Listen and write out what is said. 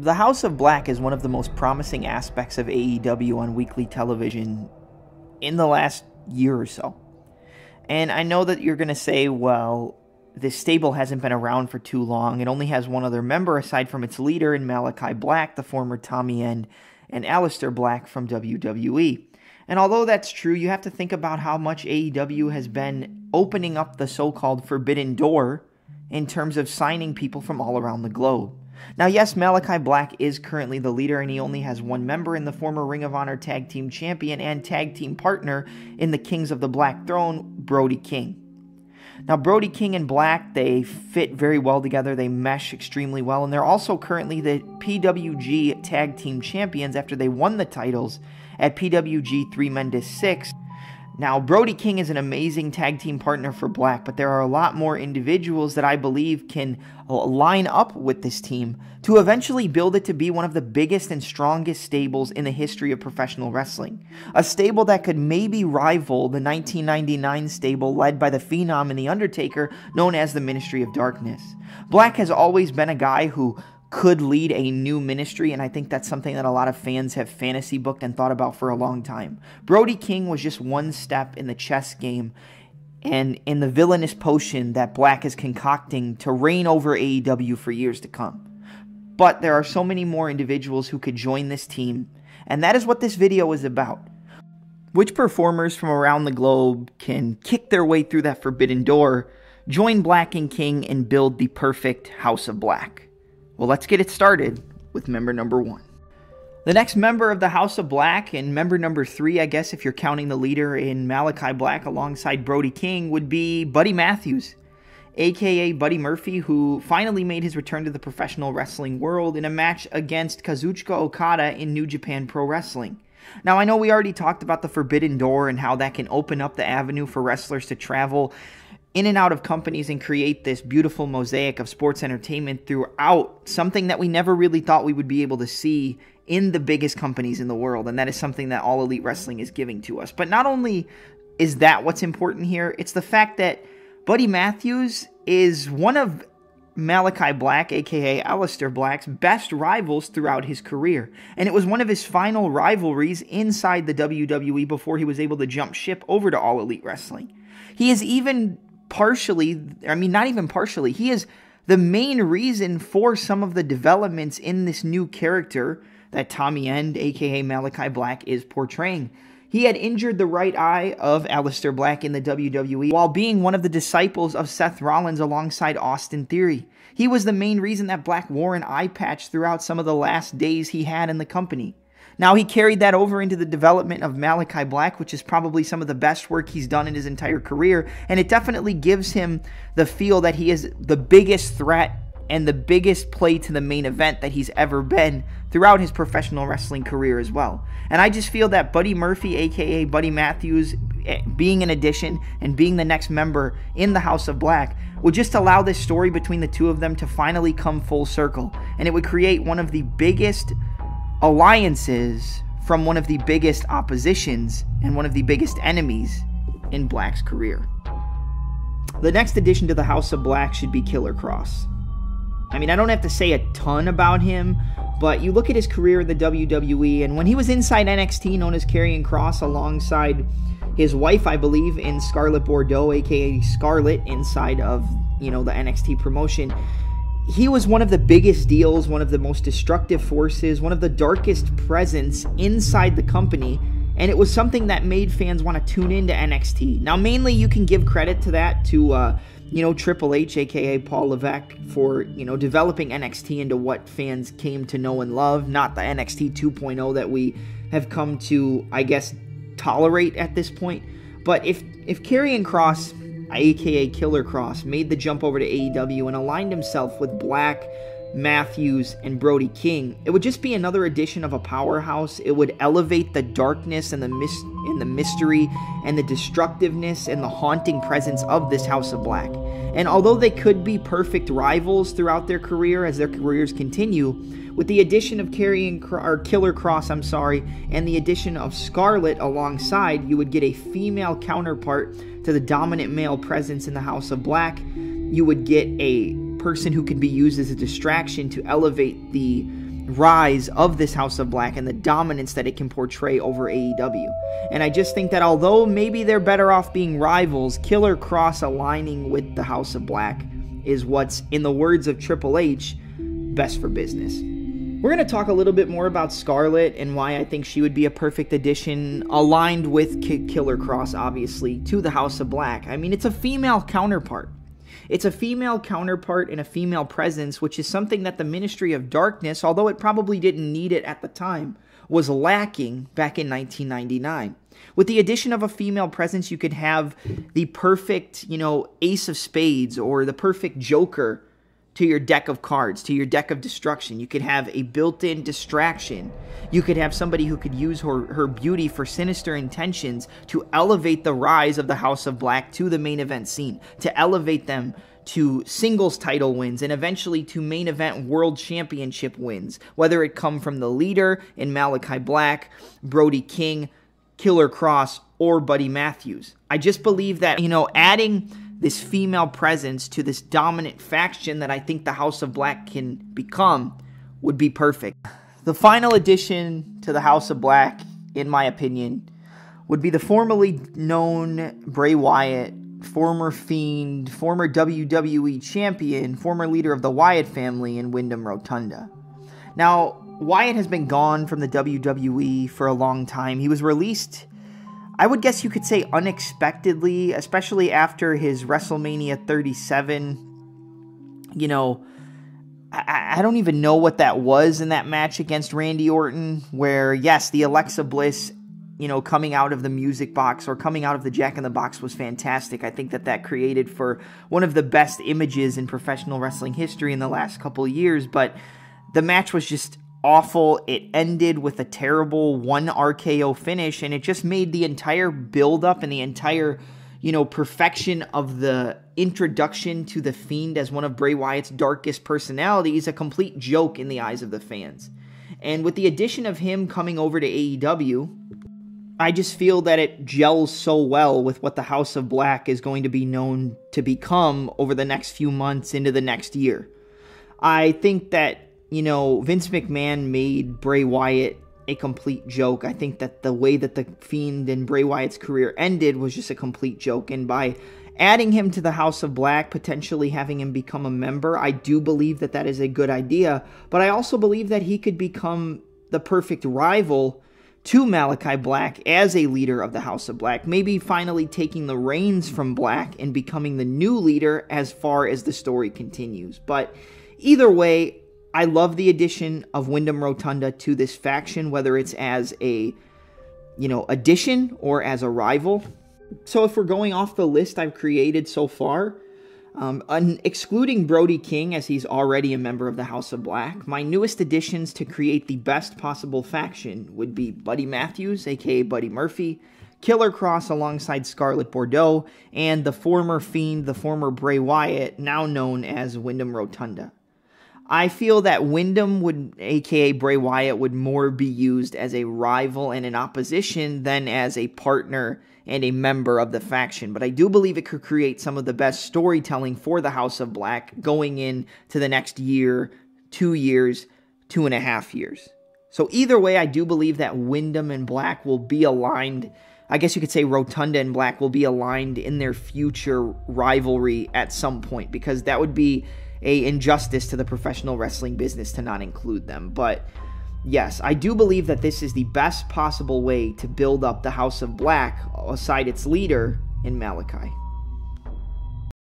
The House of Black is one of the most promising aspects of AEW on weekly television in the last year or so. And I know that you're going to say, well, this stable hasn't been around for too long. It only has one other member aside from its leader in Malakai Black, the former Tommy End, and Aleister Black from WWE. And although that's true, you have to think about how much AEW has been opening up the so-called forbidden door in terms of signing people from all around the globe. Now, yes, Malakai Black is currently the leader, and he only has one member in the former Ring of Honor Tag Team Champion and Tag Team Partner in the Kings of the Black Throne, Brody King. Now, Brody King and Black, they fit very well together. They mesh extremely well, and they're also currently the PWG Tag Team Champions after they won the titles at PWG 3 Men to 6. Now, Brody King is an amazing tag team partner for Black, but there are a lot more individuals that I believe can line up with this team to eventually build it to be one of the biggest and strongest stables in the history of professional wrestling. A stable that could maybe rival the 1999 stable led by the Phenom and The Undertaker, known as the Ministry of Darkness. Black has always been a guy who could lead a new ministry, and I think that's something that a lot of fans have fantasy booked and thought about for a long time. Brody King was just one step in the chess game and in the villainous potion that Black is concocting to reign over AEW for years to come. But there are so many more individuals who could join this team, and that is what this video is about. Which performers from around the globe can kick their way through that forbidden door, join Black and King, and build the perfect House of Black? Well, let's get it started with member number 1. The next member of the House of Black, and member number 3, I guess if you're counting the leader in Malakai Black alongside Brody King, would be Buddy Matthews, aka Buddy Murphy, who finally made his return to the professional wrestling world in a match against Kazuchika Okada in New Japan Pro Wrestling. Now, I know we already talked about the Forbidden Door and how that can open up the avenue for wrestlers to travel in and out of companies and create this beautiful mosaic of sports entertainment throughout, something that we never really thought we would be able to see in the biggest companies in the world, and that is something that All Elite Wrestling is giving to us. But not only is that what's important here, it's the fact that Buddy Matthews is one of Malakai Black, aka Aleister Black's best rivals throughout his career, and it was one of his final rivalries inside the WWE before he was able to jump ship over to All Elite Wrestling. He is even he is the main reason for some of the developments in this new character that Tommy End, aka Malakai Black, is portraying. He had injured the right eye of Aleister Black in the WWE while being one of the disciples of Seth Rollins alongside Austin Theory. He was the main reason that Black wore an eye patch throughout some of the last days he had in the company. Now, he carried that over into the development of Malakai Black, which is probably some of the best work he's done in his entire career, and it definitely gives him the feel that he is the biggest threat and the biggest play to the main event that he's ever been throughout his professional wrestling career as well. And I just feel that Buddy Murphy, aka Buddy Matthews, being an addition and being the next member in the House of Black would just allow this story between the two of them to finally come full circle, and it would create one of the biggest alliances from one of the biggest oppositions and one of the biggest enemies in Black's career. The next addition to the House of Black should be Killer Kross. I mean, I don't have to say a ton about him, but you look at his career in the WWE, and when he was inside NXT, known as Karrion Kross, alongside his wife, I believe, in Scarlett Bordeaux, aka Scarlett, inside of, the NXT promotion, he was one of the biggest deals, one of the most destructive forces, one of the darkest presence inside the company, and it was something that made fans want to tune into NXT. Now, mainly you can give credit to that to, Triple H, aka Paul Levesque, for, developing NXT into what fans came to know and love, not the NXT 2.0 that we have come to, I guess, tolerate at this point. But if Karrion Kross, aka Killer Kross, made the jump over to AEW and aligned himself with Black, Matthews, and Brody King, it would just be another edition of a powerhouse. It would elevate the darkness and the mystery and the destructiveness and the haunting presence of this House of Black. And although they could be perfect rivals throughout their career as their careers continue, with the addition of Killer Kross, and the addition of Scarlett alongside, you would get a female counterpart to the dominant male presence in the House of Black. You would get a person who can be used as a distraction to elevate the rise of this House of Black and the dominance that it can portray over AEW. And I just think that although maybe they're better off being rivals, Killer Kross aligning with the House of Black is what's, in the words of Triple H, best for business. We're going to talk a little bit more about Scarlett and why I think she would be a perfect addition, aligned with Killer Kross, obviously, to the House of Black. I mean, it's a female counterpart. It's a female counterpart and a female presence, which is something that the Ministry of Darkness, although it probably didn't need it at the time, was lacking back in 1999. With the addition of a female presence, you could have the perfect, ace of spades or the perfect joker to your deck of cards, to your deck of destruction. You could have a built-in distraction. You could have somebody who could use her beauty for sinister intentions to elevate the rise of the House of Black to the main event scene, to elevate them to singles title wins, and eventually to main event world championship wins, whether it come from the leader in Malakai Black, Brody King, Killer Kross, or Buddy Matthews. I just believe that, adding this female presence to this dominant faction that I think the House of Black can become would be perfect. The final addition to the House of Black, in my opinion, would be the formerly known Bray Wyatt, former Fiend, former WWE champion, former leader of the Wyatt family in Windham Rotunda. Now, Wyatt has been gone from the WWE for a long time. He was released, I would guess you could say, unexpectedly, especially after his WrestleMania 37. I don't even know what that was in that match against Randy Orton, where, yes, the Alexa Bliss, coming out of the music box or coming out of the Jack in the Box was fantastic. I think that created for one of the best images in professional wrestling history in the last couple of years, but the match was just awful. It ended with a terrible 1 RKO finish, and it just made the entire build-up and the entire, perfection of the introduction to The Fiend as one of Bray Wyatt's darkest personalities a complete joke in the eyes of the fans. And with the addition of him coming over to AEW, I just feel that it gels so well with what the House of Black is going to be known to become over the next few months into the next year. I think that Vince McMahon made Bray Wyatt a complete joke. I think that the way that The Fiend and Bray Wyatt's career ended was just a complete joke. And by adding him to the House of Black, potentially having him become a member, I do believe that is a good idea. But I also believe that he could become the perfect rival to Malakai Black as a leader of the House of Black. Maybe finally taking the reins from Black and becoming the new leader as far as the story continues. But either way, I love the addition of Windham Rotunda to this faction, whether it's as a, addition or as a rival. So if we're going off the list I've created so far, excluding Brody King as he's already a member of the House of Black, my newest additions to create the best possible faction would be Buddy Matthews, aka Buddy Murphy, Killer Kross alongside Scarlett Bordeaux, and the former Fiend, the former Bray Wyatt, now known as Windham Rotunda. I feel that Windham would, aka Bray Wyatt, would more be used as a rival and an opposition than as a partner and a member of the faction. But I do believe it could create some of the best storytelling for the House of Black going into the next year, 2 years, 2.5 years. So either way, I do believe that Windham and Black will be aligned. I guess you could say Rotunda and Black will be aligned in their future rivalry at some point, because that would be an injustice to the professional wrestling business to not include them. But yes, I do believe that this is the best possible way to build up the House of Black aside its leader in Malakai.